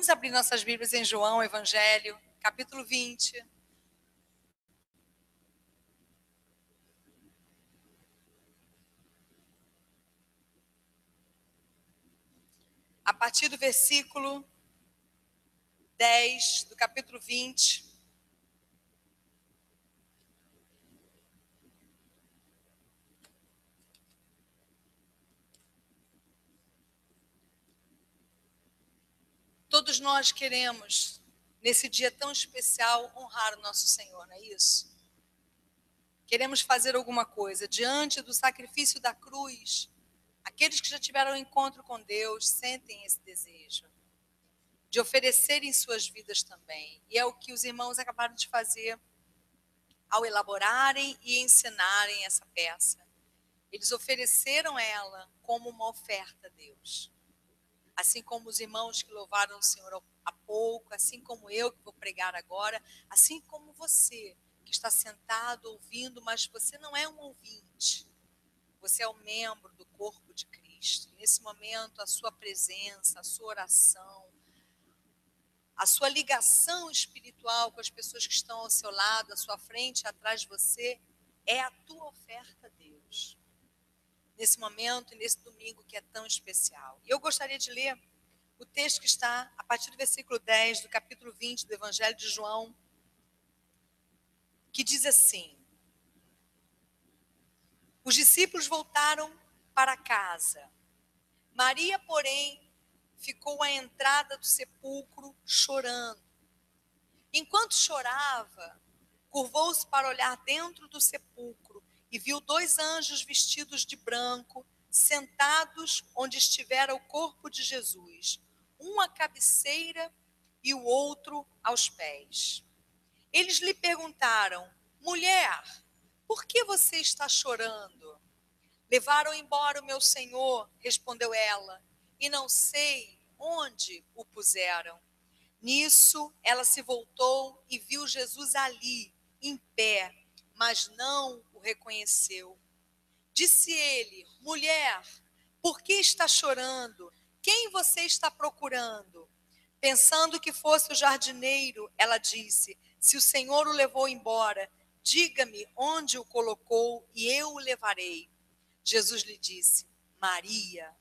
Vamos abrir nossas Bíblias em João, Evangelho, capítulo 20. A partir do versículo 10 do capítulo 20. Todos nós queremos, nesse dia tão especial, honrar o nosso Senhor, não é isso? Queremos fazer alguma coisa diante do sacrifício da cruz. Aqueles que já tiveram um encontro com Deus sentem esse desejo de oferecerem suas vidas também. E é o que os irmãos acabaram de fazer ao elaborarem e ensinarem essa peça. Eles ofereceram ela como uma oferta a Deus. Assim como os irmãos que louvaram o Senhor há pouco, assim como eu que vou pregar agora, assim como você que está sentado ouvindo, mas você não é um ouvinte. Você é um membro do corpo de Cristo. E nesse momento, a sua presença, a sua oração, a sua ligação espiritual com as pessoas que estão ao seu lado, à sua frente, atrás de você, é a tua oferta a Deus. Nesse momento e nesse domingo que é tão especial. E eu gostaria de ler o texto que está a partir do versículo 10 do capítulo 20 do Evangelho de João, que diz assim: os discípulos voltaram para casa. Maria, porém, ficou à entrada do sepulcro chorando. Enquanto chorava, curvou-se para olhar dentro do sepulcro e viu 2 anjos vestidos de branco, sentados onde estivera o corpo de Jesus, um à cabeceira e o outro aos pés. Eles lhe perguntaram: mulher, por que você está chorando? Levaram embora o meu Senhor, respondeu ela, e não sei onde o puseram. Nisso, ela se voltou e viu Jesus ali, em pé, mas não o reconheceu. Disse ele: mulher, por que está chorando? Quem você está procurando? Pensando que fosse o jardineiro, ela disse: se o Senhor o levou embora, diga-me onde o colocou e eu o levarei. Jesus lhe disse: Maria.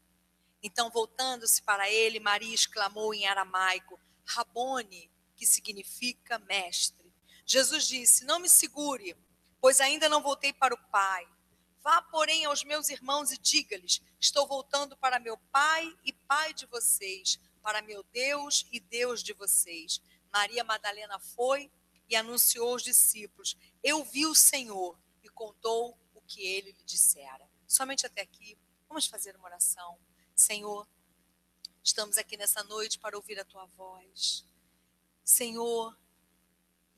Então, voltando-se para ele, Maria exclamou em aramaico: Rabone, que significa mestre. Jesus disse: não me segure, pois ainda não voltei para o Pai. Vá, porém, aos meus irmãos e diga-lhes: estou voltando para meu Pai e Pai de vocês, para meu Deus e Deus de vocês. Maria Madalena foi e anunciou aos discípulos: eu vi o Senhor, e contou o que ele lhe dissera. Somente até aqui. Vamos fazer uma oração. Senhor, estamos aqui nessa noite para ouvir a tua voz. Senhor,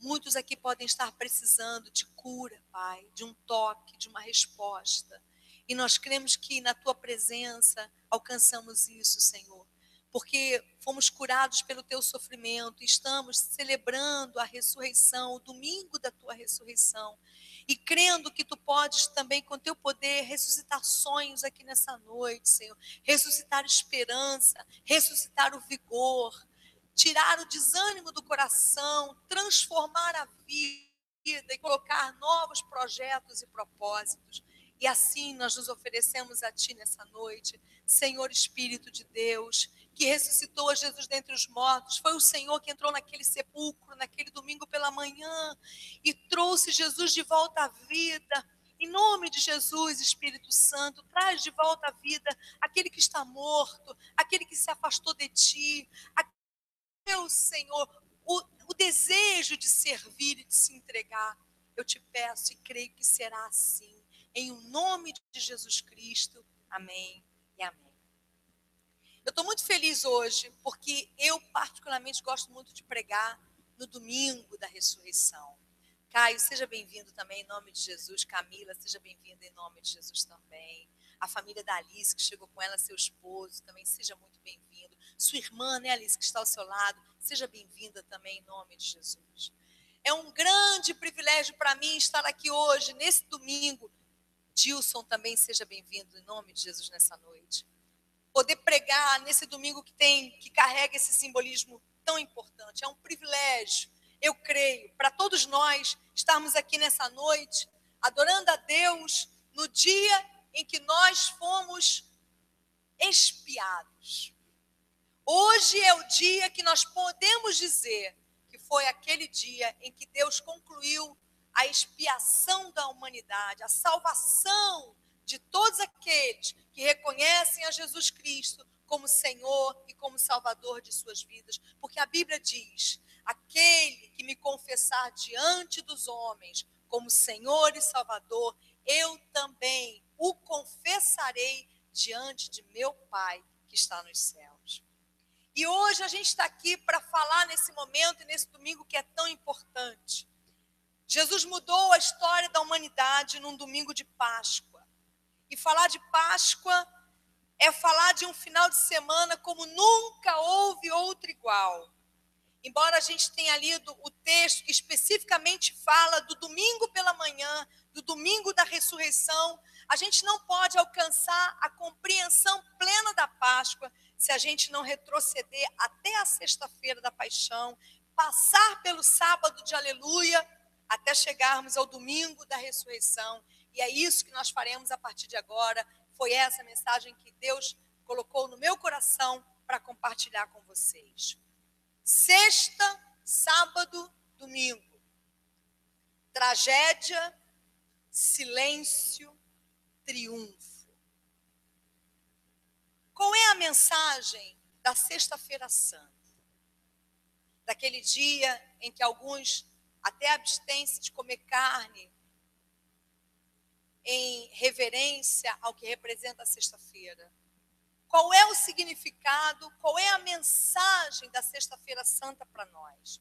muitos aqui podem estar precisando de cura, Pai, de um toque, de uma resposta. E nós cremos que na tua presença alcançamos isso, Senhor. Porque fomos curados pelo teu sofrimento e estamos celebrando a ressurreição, o domingo da tua ressurreição. E crendo que tu podes também, com teu poder, ressuscitar sonhos aqui nessa noite, Senhor. Ressuscitar esperança, ressuscitar o vigor, tirar o desânimo do coração, transformar a vida e colocar novos projetos e propósitos. E assim nós nos oferecemos a Ti nessa noite, Senhor Espírito de Deus, que ressuscitou a Jesus dentre os mortos. Foi o Senhor que entrou naquele sepulcro, naquele domingo pela manhã, e trouxe Jesus de volta à vida. Em nome de Jesus, Espírito Santo, traz de volta à vida aquele que está morto, aquele que se afastou de Ti, meu Senhor, o desejo de servir e de se entregar. Eu te peço e creio que será assim. Em o nome de Jesus Cristo. Amém e amém. Eu estou muito feliz hoje, porque eu particularmente gosto muito de pregar no domingo da ressurreição. Caio, seja bem-vindo também em nome de Jesus. Camila, seja bem-vinda em nome de Jesus também. A família da Alice, que chegou com ela, seu esposo, também seja muito bem-vindo. Sua irmã, né, Alice, que está ao seu lado, seja bem-vinda também em nome de Jesus. É um grande privilégio para mim estar aqui hoje, nesse domingo. Dilson também seja bem-vindo em nome de Jesus nessa noite. Poder pregar nesse domingo que carrega esse simbolismo tão importante, é um privilégio, eu creio, para todos nós estarmos aqui nessa noite, adorando a Deus no dia em que nós fomos expiados. Hoje é o dia que nós podemos dizer que foi aquele dia em que Deus concluiu a expiação da humanidade, a salvação de todos aqueles que reconhecem a Jesus Cristo como Senhor e como Salvador de suas vidas. Porque a Bíblia diz, aquele que me confessar diante dos homens como Senhor e Salvador, eu também o confessarei diante de meu Pai que está nos céus. E hoje a gente está aqui para falar nesse momento e nesse domingo que é tão importante. Jesus mudou a história da humanidade num domingo de Páscoa. E falar de Páscoa é falar de um final de semana como nunca houve outro igual. Embora a gente tenha lido o texto que especificamente fala do domingo pela manhã, do domingo da ressurreição, a gente não pode alcançar a compreensão plena da Páscoa se a gente não retroceder até a sexta-feira da paixão, passar pelo sábado de aleluia, até chegarmos ao domingo da ressurreição. E é isso que nós faremos a partir de agora. Foi essa mensagem que Deus colocou no meu coração para compartilhar com vocês. Sexta, sábado, domingo. Tragédia, silêncio, triunfo. Qual é a mensagem da Sexta-feira Santa? Daquele dia em que alguns até abstêm-se de comer carne em reverência ao que representa a sexta-feira. Qual é o significado, qual é a mensagem da Sexta-feira Santa para nós?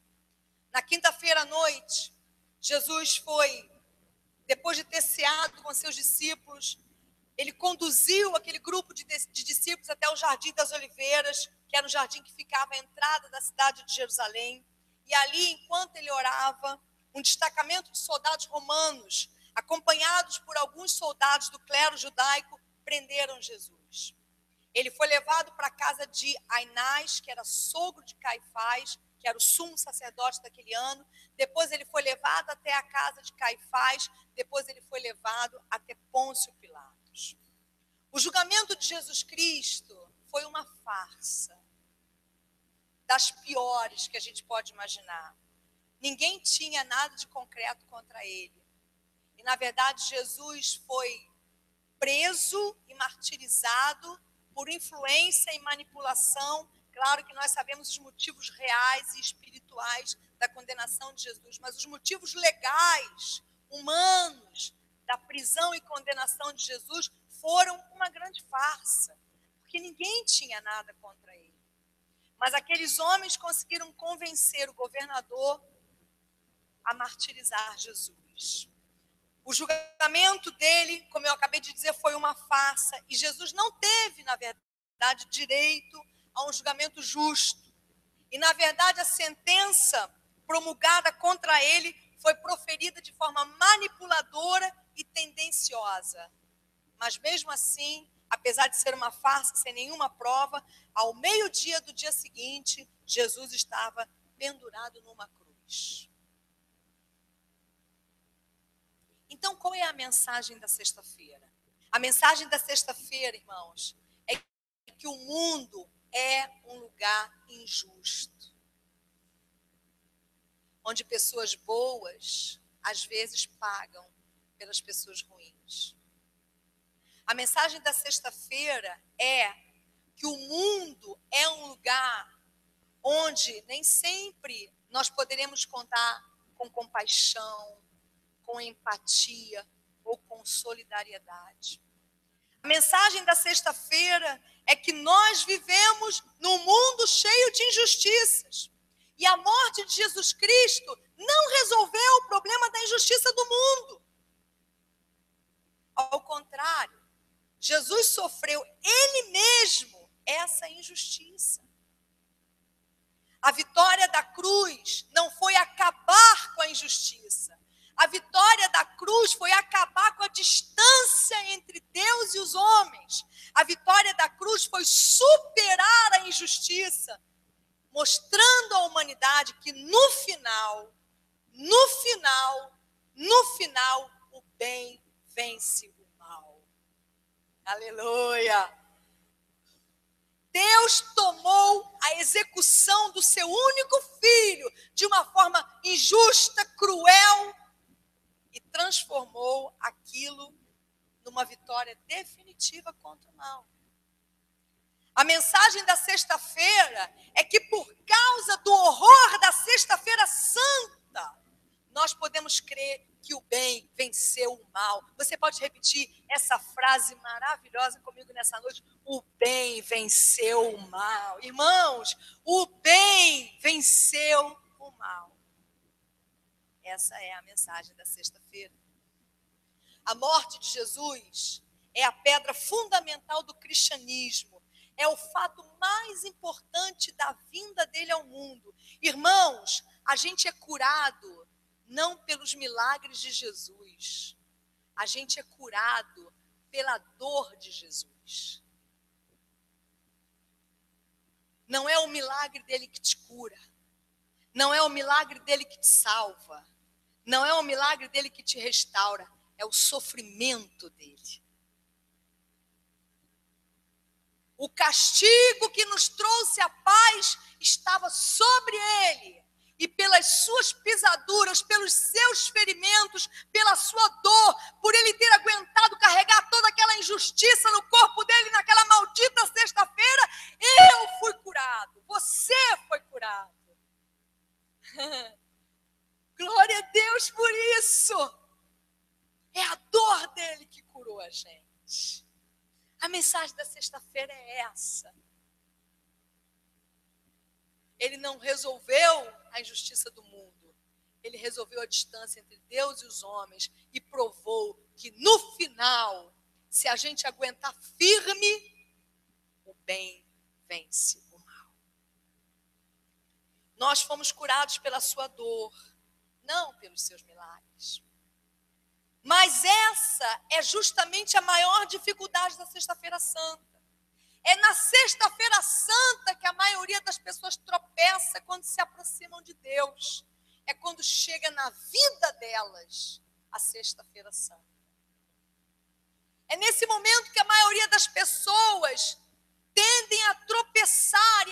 Na quinta-feira à noite, Jesus foi, depois de ter ceado com seus discípulos, ele conduziu aquele grupo de discípulos até o Jardim das Oliveiras, que era um jardim que ficava à entrada da cidade de Jerusalém. E ali, enquanto ele orava, um destacamento de soldados romanos, acompanhados por alguns soldados do clero judaico, prenderam Jesus. Ele foi levado para a casa de Ainás, que era sogro de Caifás, que era o sumo sacerdote daquele ano. Depois ele foi levado até a casa de Caifás. Depois ele foi levado até Pôncio Pilatos. O julgamento de Jesus Cristo foi uma farsa, das piores que a gente pode imaginar. Ninguém tinha nada de concreto contra ele. E, na verdade, Jesus foi preso e martirizado por influência e manipulação. Claro que nós sabemos os motivos reais e espirituais da condenação de Jesus, mas os motivos legais, humanos, da prisão e condenação de Jesus foram uma grande farsa, porque ninguém tinha nada contra ele. Mas aqueles homens conseguiram convencer o governador a martirizar Jesus. O julgamento dele, como eu acabei de dizer, foi uma farsa. E Jesus não teve, na verdade, direito a um julgamento justo. E, na verdade, a sentença promulgada contra ele foi proferida de forma manipuladora e tendenciosa. Mas, mesmo assim, apesar de ser uma farsa, sem nenhuma prova, ao meio-dia do dia seguinte, Jesus estava pendurado numa cruz. Então, qual é a mensagem da sexta-feira? A mensagem da sexta-feira, irmãos, é que o mundo é um lugar injusto, onde pessoas boas, às vezes, pagam pelas pessoas ruins. A mensagem da sexta-feira é que o mundo é um lugar onde nem sempre nós poderemos contar com compaixão, com empatia ou com solidariedade. A mensagem da sexta-feira é que nós vivemos num mundo cheio de injustiças. E a morte de Jesus Cristo não resolveu o problema da injustiça do mundo. Ao contrário, Jesus sofreu ele mesmo essa injustiça. A vitória da cruz não foi acabar com a injustiça. A vitória da cruz foi acabar com a distância entre Deus e os homens. A vitória da cruz foi superar a injustiça mostrando à humanidade que no final, o bem vence o mal. Aleluia! Deus tomou a execução do seu único filho de uma forma injusta, cruel, e transformou aquilo numa vitória definitiva contra o mal. A mensagem da sexta-feira é que por causa do horror da sexta-feira santa, nós podemos crer que o bem venceu o mal. Você pode repetir essa frase maravilhosa comigo nessa noite? O bem venceu o mal. Irmãos, o bem venceu o mal. Essa é a mensagem da sexta-feira. A morte de Jesus é a pedra fundamental do cristianismo. É o fato mais importante da vinda dele ao mundo. Irmãos, a gente é curado não pelos milagres de Jesus. A gente é curado pela dor de Jesus. Não é o milagre dele que te cura. Não é o milagre dele que te salva. Não é o milagre dele que te restaura. É o sofrimento dele. O castigo que nos trouxe a paz estava sobre ele. E pelas suas pisaduras, pelos seus ferimentos, pela sua dor, por ele ter aguentado carregar toda aquela injustiça no corpo dele naquela maldita sexta-feira, eu fui curado. Você foi curado. Glória a Deus por isso. É a dor dele que curou a gente. A mensagem da sexta-feira é essa. Ele não resolveu a injustiça do mundo. Ele resolveu a distância entre Deus e os homens e provou que no final, se a gente aguentar firme, o bem vence o mal. Nós fomos curados pela sua dor, não pelos seus milagres. Mas essa é justamente a maior dificuldade da Sexta-feira Santa. É na Sexta-feira Santa que a maioria das pessoas tropeça quando se aproximam de Deus. É quando chega na vida delas a Sexta-feira Santa. É nesse momento que a maioria das pessoas tendem a tropeçar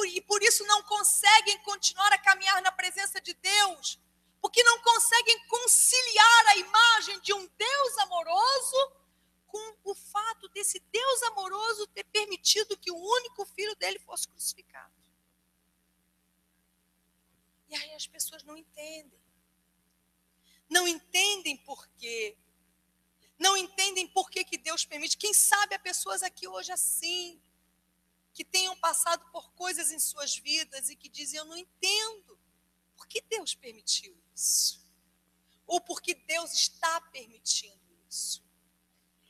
e por isso não conseguem continuar a caminhar na presença de Deus. Porque não conseguem conciliar a imagem de um Deus amoroso com o fato desse Deus amoroso ter permitido que o único filho dele fosse crucificado. E aí as pessoas não entendem. Não entendem por quê. Não entendem por que Deus permite. Quem sabe há pessoas aqui hoje assim, que tenham passado por coisas em suas vidas e que dizem, eu não entendo. Por que Deus permitiu isso? Ou por que Deus está permitindo isso?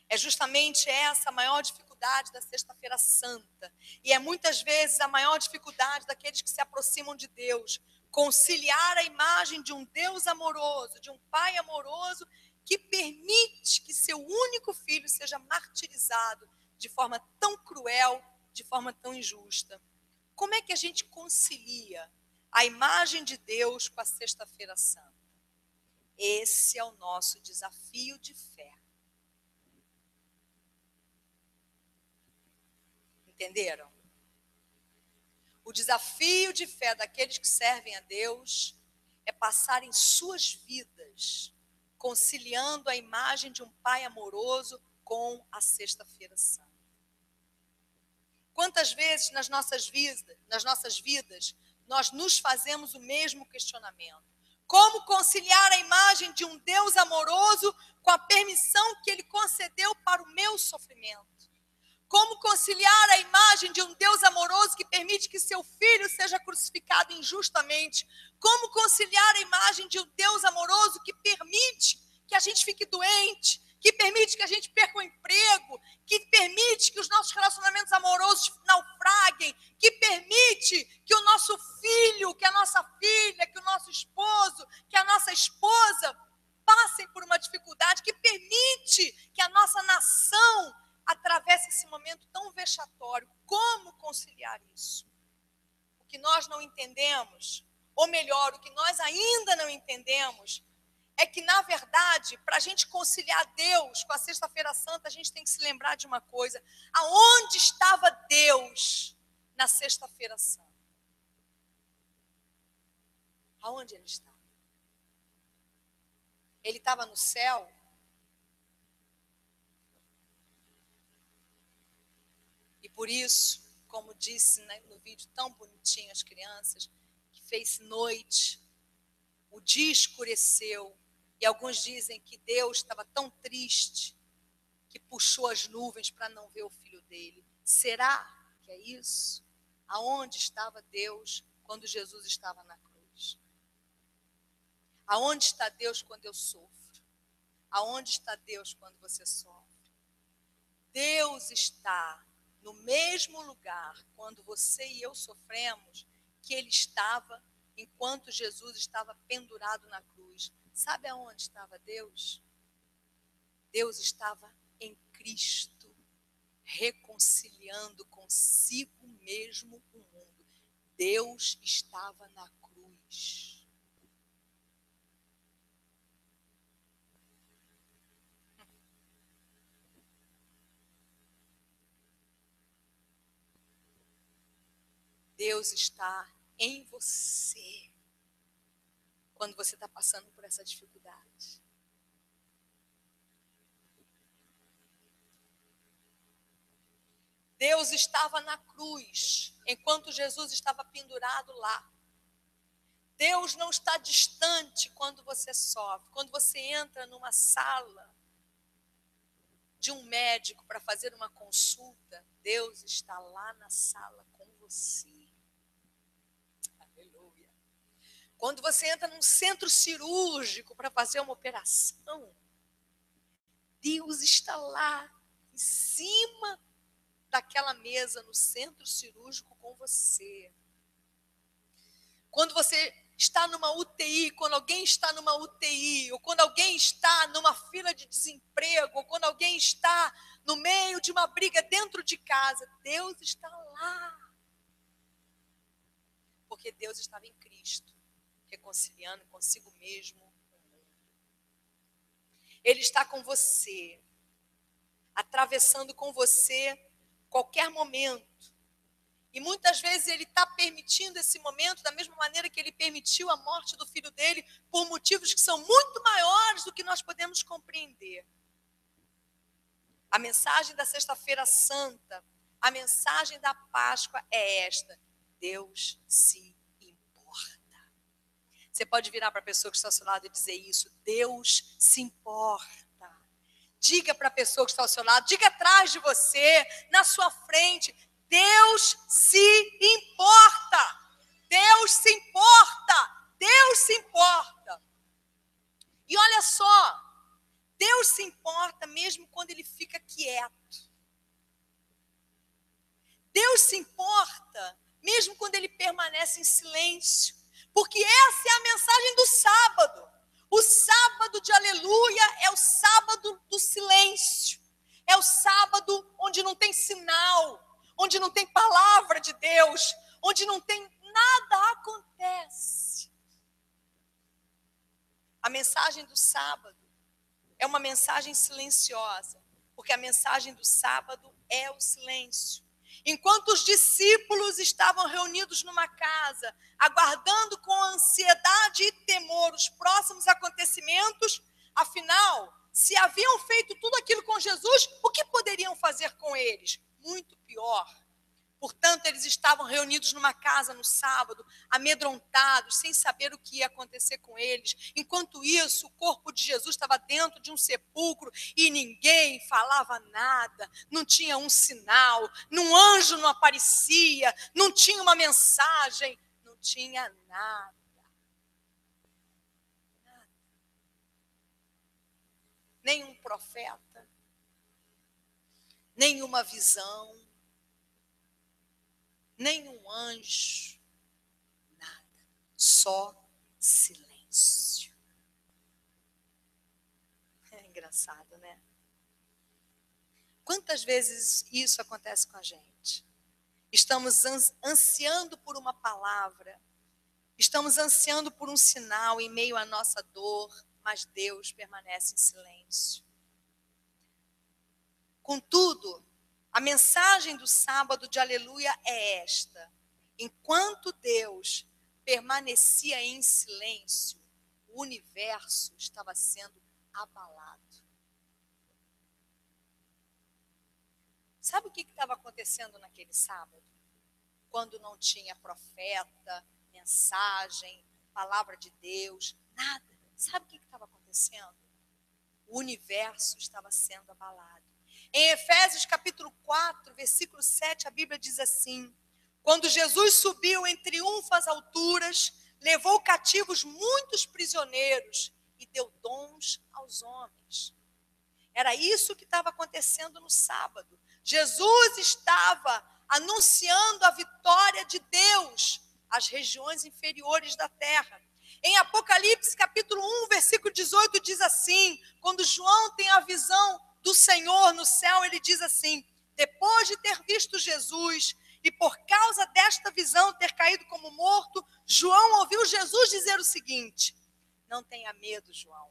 É justamente essa a maior dificuldade da Sexta-feira Santa. E é muitas vezes a maior dificuldade daqueles que se aproximam de Deus. Conciliar a imagem de um Deus amoroso, de um Pai amoroso, que permite que seu único filho seja martirizado de forma tão cruel, de forma tão injusta. Como é que a gente concilia a imagem de Deus com a Sexta-feira Santa? Esse é o nosso desafio de fé. Entenderam? O desafio de fé daqueles que servem a Deus é passar em suas vidas, conciliando a imagem de um Pai amoroso com a Sexta-feira Santa. Quantas vezes nas nossas vidas, nós nos fazemos o mesmo questionamento? Como conciliar a imagem de um Deus amoroso com a permissão que Ele concedeu para o meu sofrimento? Como conciliar a imagem de um Deus amoroso que permite que seu filho seja crucificado injustamente? Como conciliar a imagem de um Deus amoroso que permite que a gente fique doente, que permite que a gente perca o emprego, que permite que os nossos relacionamentos amorosos naufraguem, que permite que o nosso filho, que a nossa filha, que o nosso esposo, que a nossa esposa passem por uma dificuldade, que permite que a nossa nação atravesse esse momento tão vexatório. Como conciliar isso? O que nós não entendemos, ou melhor, o que nós ainda não entendemos, é que, na verdade, para a gente conciliar Deus com a Sexta-feira Santa, a gente tem que se lembrar de uma coisa. Aonde estava Deus na Sexta-feira Santa? Aonde ele estava? Ele estava no céu? E por isso, como disse, né, no vídeo tão bonitinho as crianças, que fez noite, o dia escureceu, e alguns dizem que Deus estava tão triste que puxou as nuvens para não ver o filho dele. Será que é isso? Aonde estava Deus quando Jesus estava na cruz? Aonde está Deus quando eu sofro? Aonde está Deus quando você sofre? Deus está no mesmo lugar quando você e eu sofremos que ele estava enquanto Jesus estava pendurado na cruz. Sabe aonde estava Deus? Deus estava em Cristo, reconciliando consigo mesmo o mundo. Deus estava na cruz. Deus está em você quando você está passando por essa dificuldade. Deus estava na cruz enquanto Jesus estava pendurado lá. Deus não está distante quando você sofre. Quando você entra numa sala de um médico para fazer uma consulta, Deus está lá na sala com você. Aleluia. Quando você entra num centro cirúrgico para fazer uma operação, Deus está lá em cima daquela mesa no centro cirúrgico com você. Quando você está numa UTI, quando alguém está numa UTI, ou quando alguém está numa fila de desemprego, ou quando alguém está no meio de uma briga dentro de casa, Deus está lá. Porque Deus estava em Cristo, reconciliando consigo mesmo o mundo. Ele está com você, atravessando com você qualquer momento. E muitas vezes ele está permitindo esse momento da mesma maneira que ele permitiu a morte do filho dele, por motivos que são muito maiores do que nós podemos compreender. A mensagem da Sexta-feira Santa, a mensagem da Páscoa é esta: Deus se importa. Você pode virar para a pessoa que está ao seu lado e dizer isso: Deus se importa. Diga para a pessoa que está ao seu lado, diga atrás de você, na sua frente: Deus se importa. Deus se importa. Deus se importa. E olha só, Deus se importa mesmo quando ele fica quieto. Deus se importa mesmo quando ele permanece em silêncio. Porque essa é a mensagem do sábado. O sábado de aleluia é o sábado do silêncio. É o sábado onde não tem sinal, onde não tem palavra de Deus, onde não tem nada acontece. A mensagem do sábado é uma mensagem silenciosa, porque a mensagem do sábado é o silêncio. Enquanto os discípulos estavam reunidos numa casa, aguardando com ansiedade e temor os próximos acontecimentos, afinal, se haviam feito tudo aquilo com Jesus, o que poderiam fazer com eles? Muito pior. Portanto, eles estavam reunidos numa casa no sábado, amedrontados, sem saber o que ia acontecer com eles. Enquanto isso, o corpo de Jesus estava dentro de um sepulcro e ninguém falava nada, não tinha um sinal, um anjo não aparecia, não tinha uma mensagem, não tinha nada. Nada. Nenhum profeta, nenhuma visão, nenhum anjo, nada, só silêncio. É engraçado, né? Quantas vezes isso acontece com a gente? estamos ansiando por uma palavra, estamos ansiando por um sinal em meio à nossa dor, mas Deus permanece em silêncio. Contudo, a mensagem do sábado de aleluia é esta: enquanto Deus permanecia em silêncio, o universo estava sendo abalado. Sabe o que estava acontecendo naquele sábado? Quando não tinha profeta, mensagem, palavra de Deus, nada. Sabe o que estava acontecendo? O universo estava sendo abalado. Em Efésios capítulo 4, versículo 7, a Bíblia diz assim: quando Jesus subiu em triunfo às alturas, levou cativos muitos prisioneiros e deu dons aos homens. Era isso que estava acontecendo no sábado. Jesus estava anunciando a vitória de Deus às regiões inferiores da terra. Em Apocalipse capítulo 1, versículo 18, diz assim: quando João tem a visão do Senhor no céu, ele diz assim: depois de ter visto Jesus e por causa desta visão ter caído como morto, João ouviu Jesus dizer o seguinte: não tenha medo, João,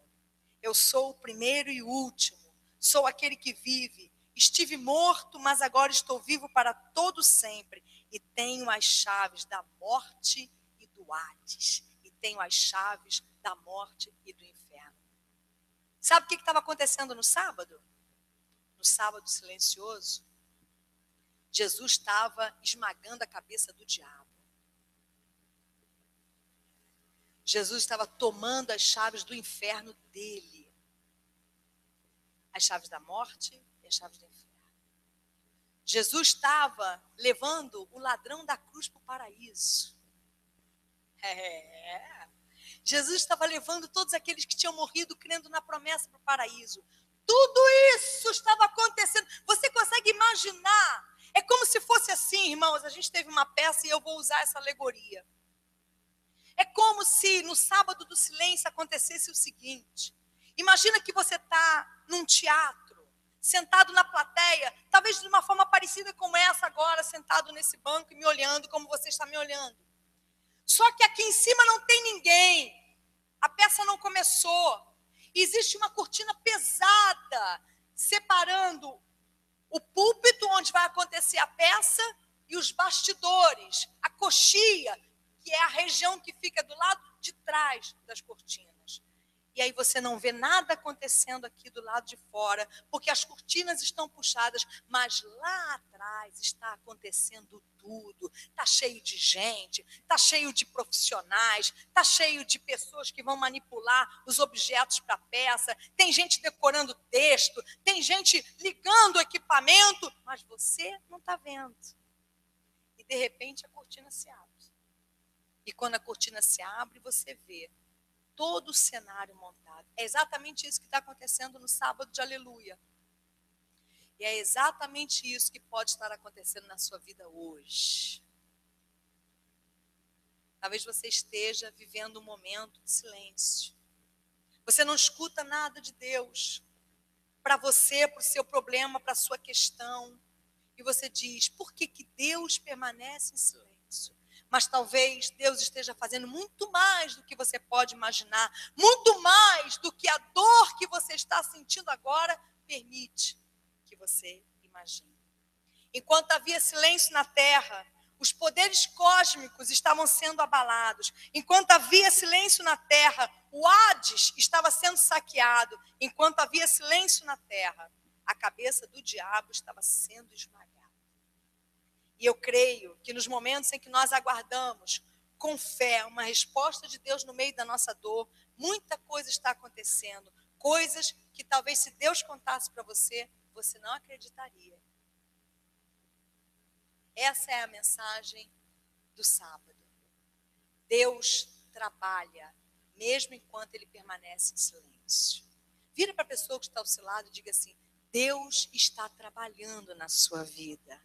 eu sou o primeiro e o último, sou aquele que vive. Estive morto, mas agora estou vivo para todo sempre. E tenho as chaves da morte e do Hades. E tenho as chaves da morte e do inferno. Sabe o que estava acontecendo no sábado? No sábado silencioso, Jesus estava esmagando a cabeça do diabo. Jesus estava tomando as chaves do inferno dele. As chaves da morte e as chaves do inferno. Jesus estava levando o ladrão da cruz para o paraíso. Jesus estava levando todos aqueles que tinham morrido crendo na promessa para o paraíso. Tudo isso estava acontecendo. Você consegue imaginar? É como se fosse assim, irmãos. A gente teve uma peça e eu vou usar essa alegoria. É como se no sábado do silêncio acontecesse o seguinte. Imagina que você está num teatro, sentado na plateia, talvez de uma forma parecida com essa agora, sentado nesse banco e me olhando como você está me olhando. Só que aqui em cima não tem ninguém. A peça não começou. Existe uma cortina pesada separando o púlpito onde vai acontecer a peça e os bastidores, a coxia, que é a região que fica do lado de trás das cortinas. E aí você não vê nada acontecendo aqui do lado de fora, porque as cortinas estão puxadas, mas lá atrás está acontecendo tudo. Está cheio de gente, está cheio de profissionais, está cheio de pessoas que vão manipular os objetos para a peça, tem gente decorando texto, tem gente ligando o equipamento, mas você não está vendo. E de repente a cortina se abre. E quando a cortina se abre, você vê todo o cenário montado. É exatamente isso que está acontecendo no sábado de aleluia. E é exatamente isso que pode estar acontecendo na sua vida hoje. Talvez você esteja vivendo um momento de silêncio. Você não escuta nada de Deus. Para você, para o seu problema, para a sua questão. E você diz, por que Deus permanece em silêncio? Mas talvez Deus esteja fazendo muito mais do que você pode imaginar, muito mais do que a dor que você está sentindo agora permite que você imagine. Enquanto havia silêncio na terra, os poderes cósmicos estavam sendo abalados. Enquanto havia silêncio na terra, o Hades estava sendo saqueado. Enquanto havia silêncio na terra, a cabeça do diabo estava sendo esmagada. E eu creio que nos momentos em que nós aguardamos com fé uma resposta de Deus no meio da nossa dor, muita coisa está acontecendo. Coisas que talvez se Deus contasse para você, você não acreditaria. Essa é a mensagem do sábado. Deus trabalha, mesmo enquanto Ele permanece em silêncio. Vira para a pessoa que está ao seu lado e diga assim, Deus está trabalhando na sua vida.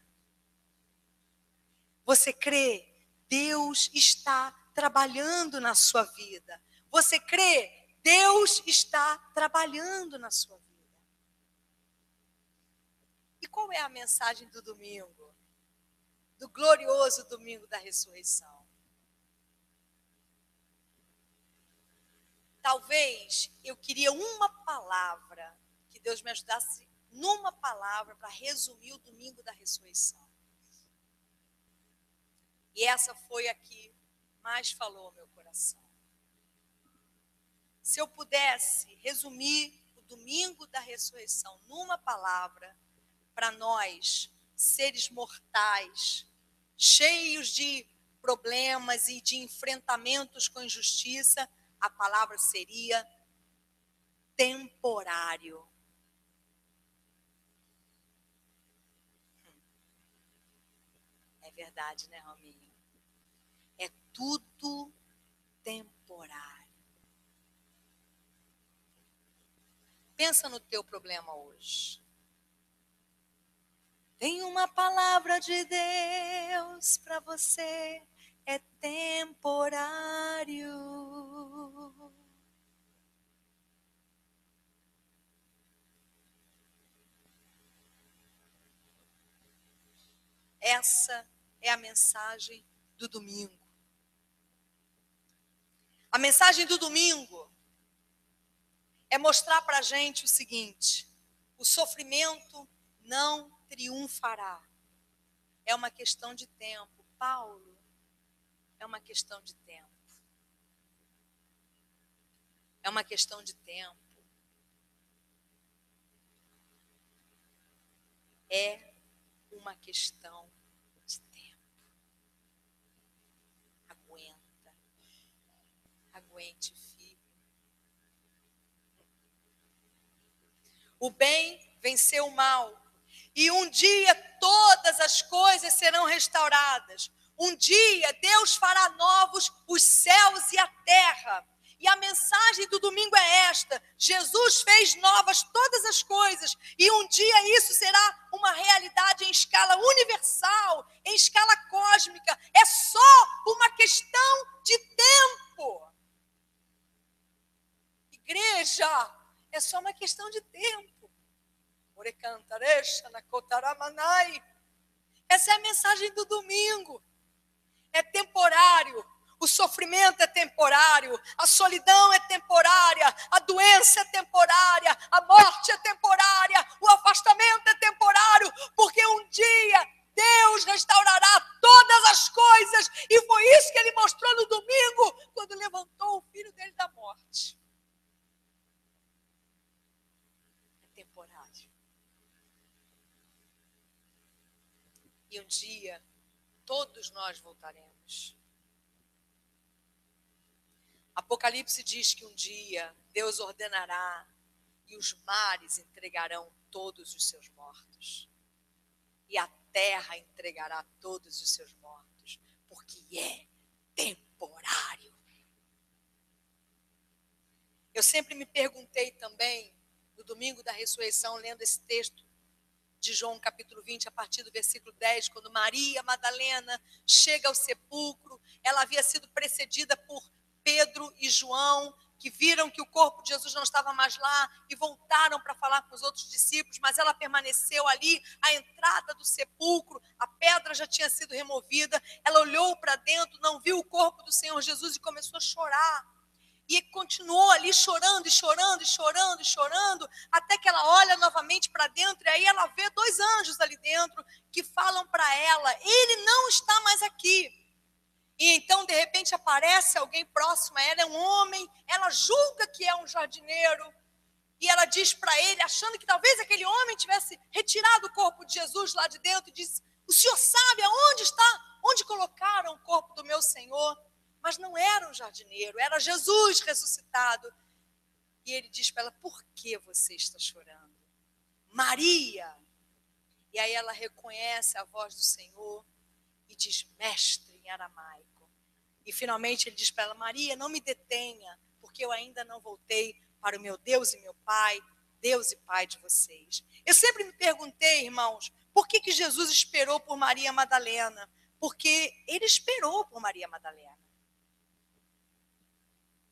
Você crê? Deus está trabalhando na sua vida. Você crê? Deus está trabalhando na sua vida. E qual é a mensagem do domingo? do glorioso domingo da ressurreição. Talvez eu queria uma palavra, que Deus me ajudasse numa palavra para resumir o domingo da ressurreição. E essa foi a que mais falou ao meu coração. Se eu pudesse resumir o domingo da ressurreição numa palavra, para nós, seres mortais, cheios de problemas e de enfrentamentos com injustiça, a palavra seria temporário. É verdade, né, Rominho? É tudo temporário. Pensa no teu problema hoje. Tem uma palavra de Deus para você, é temporário. Essa é a mensagem do domingo. A mensagem do domingo é mostrar para a gente o seguinte: o sofrimento não triunfará. É uma questão de tempo. Paulo, é uma questão de tempo. É uma questão de tempo. É uma questão de tempo. Aguenta. Aguente, filho. O bem venceu o mal. E um dia todas as coisas serão restauradas. Um dia Deus fará novos os céus e a terra. E a mensagem do domingo é esta: Jesus fez novas todas as coisas. E um dia isso será uma realidade em escala universal, em escala cósmica. É só uma questão de tempo. Igreja, é só uma questão de tempo. Essa é a mensagem do domingo. É temporário. O sofrimento é temporário. A solidão é temporária. A doença é temporária. A morte é temporária. O afastamento é temporário. Porque um dia Deus restaurará todas as coisas. E foi isso que ele mostrou no domingo, quando levantou o filho dele da morte. É temporário. E um dia, todos nós voltaremos. Apocalipse diz que um dia Deus ordenará e os mares entregarão todos os seus mortos. E a terra entregará todos os seus mortos, porque é temporário. Eu sempre me perguntei também, no domingo da ressurreição, lendo esse texto de João capítulo 20, a partir do versículo 10, quando Maria Madalena chega ao sepulcro, ela havia sido precedida por Pedro e João, que viram que o corpo de Jesus não estava mais lá e voltaram para falar com os outros discípulos, mas ela permaneceu ali à entrada do sepulcro, a pedra já tinha sido removida, ela olhou para dentro, não viu o corpo do Senhor Jesus e começou a chorar. E continuou ali chorando, e chorando, e chorando, e chorando, até que ela olha novamente para dentro, e aí ela vê 2 anjos ali dentro, que falam para ela: ele não está mais aqui. E então, de repente, aparece alguém próximo a ela, é um homem, ela julga que é um jardineiro, e ela diz para ele, achando que talvez aquele homem tivesse retirado o corpo de Jesus lá de dentro, e diz: o senhor sabe aonde está? Onde colocaram o corpo do meu Senhor? Mas não era um jardineiro, era Jesus ressuscitado. E ele diz para ela: por que você está chorando? Maria. E aí ela reconhece a voz do Senhor e diz: mestre, em aramaico. E finalmente ele diz para ela: Maria, não me detenha, porque eu ainda não voltei para o meu Deus e meu Pai, Deus e Pai de vocês. Eu sempre me perguntei, irmãos, por que Jesus esperou por Maria Madalena? Porque ele esperou por Maria Madalena.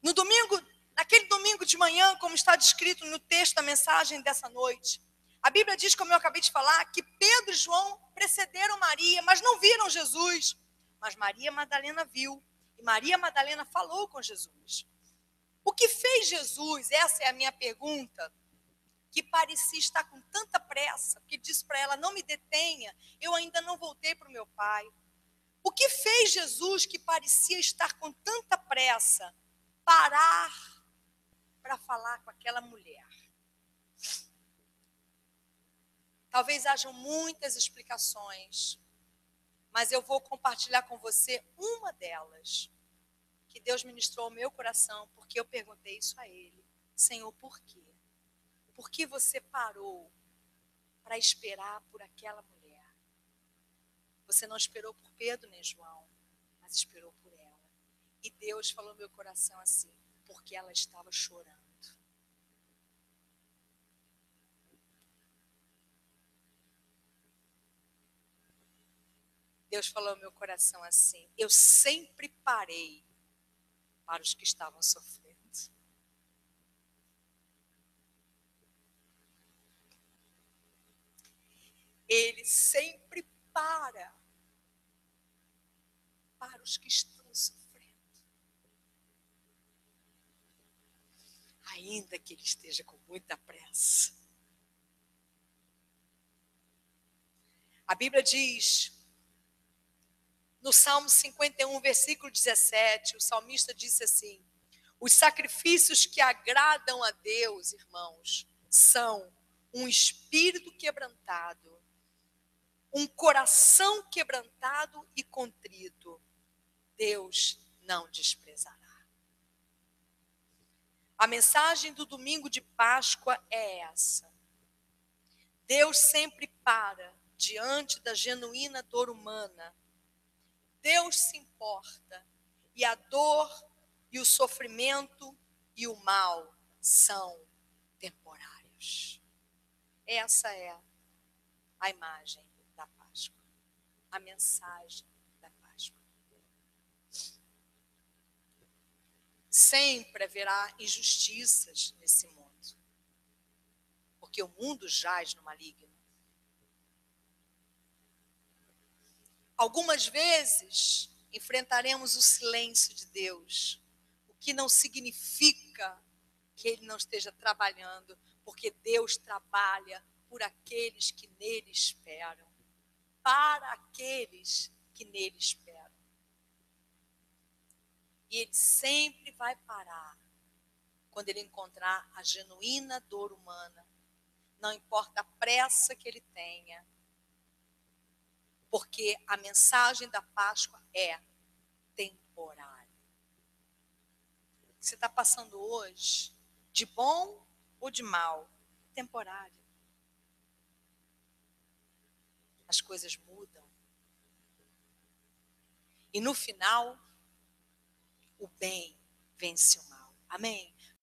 No domingo, naquele domingo de manhã, como está descrito no texto da mensagem dessa noite, A Bíblia diz, como eu acabei de falar, que Pedro e João precederam Maria, mas não viram Jesus. Mas Maria Madalena viu. E Maria Madalena falou com Jesus. O que fez Jesus, essa é a minha pergunta, que parecia estar com tanta pressa, que disse para ela, não me detenha, eu ainda não voltei para o meu pai. O que fez Jesus, que parecia estar com tanta pressa, parar para falar com aquela mulher? Talvez hajam muitas explicações, mas eu vou compartilhar com você uma delas, que Deus ministrou ao meu coração, porque eu perguntei isso a Ele. Senhor, por quê? Por que você parou para esperar por aquela mulher? Você não esperou por Pedro nem João, mas esperou por ela. E Deus falou no meu coração assim, porque ela estava chorando. Deus falou no meu coração assim, eu sempre parei para os que estavam sofrendo. Ele sempre para os que estão sofrendo. Ainda que ele esteja com muita pressa. A Bíblia diz, no Salmo 51, versículo 17, o salmista disse assim, os sacrifícios que agradam a Deus, irmãos, são um espírito quebrantado, um coração quebrantado e contrito. Deus não desprezará. A mensagem do domingo de Páscoa é essa. Deus sempre para diante da genuína dor humana. Deus se importa e a dor e o sofrimento e o mal são temporários. Essa é a imagem da Páscoa, a mensagem da Páscoa. Sempre haverá injustiças nesse mundo, porque o mundo jaz no maligno. Algumas vezes enfrentaremos o silêncio de Deus, o que não significa que Ele não esteja trabalhando, porque Deus trabalha por aqueles que nele esperam, para aqueles que nele esperam. E Ele sempre vai parar quando Ele encontrar a genuína dor humana, não importa a pressa que Ele tenha, porque a mensagem da Páscoa é temporária. O que você está passando hoje, de bom ou de mal, temporário. As coisas mudam. E no final, o bem vence o mal. Amém?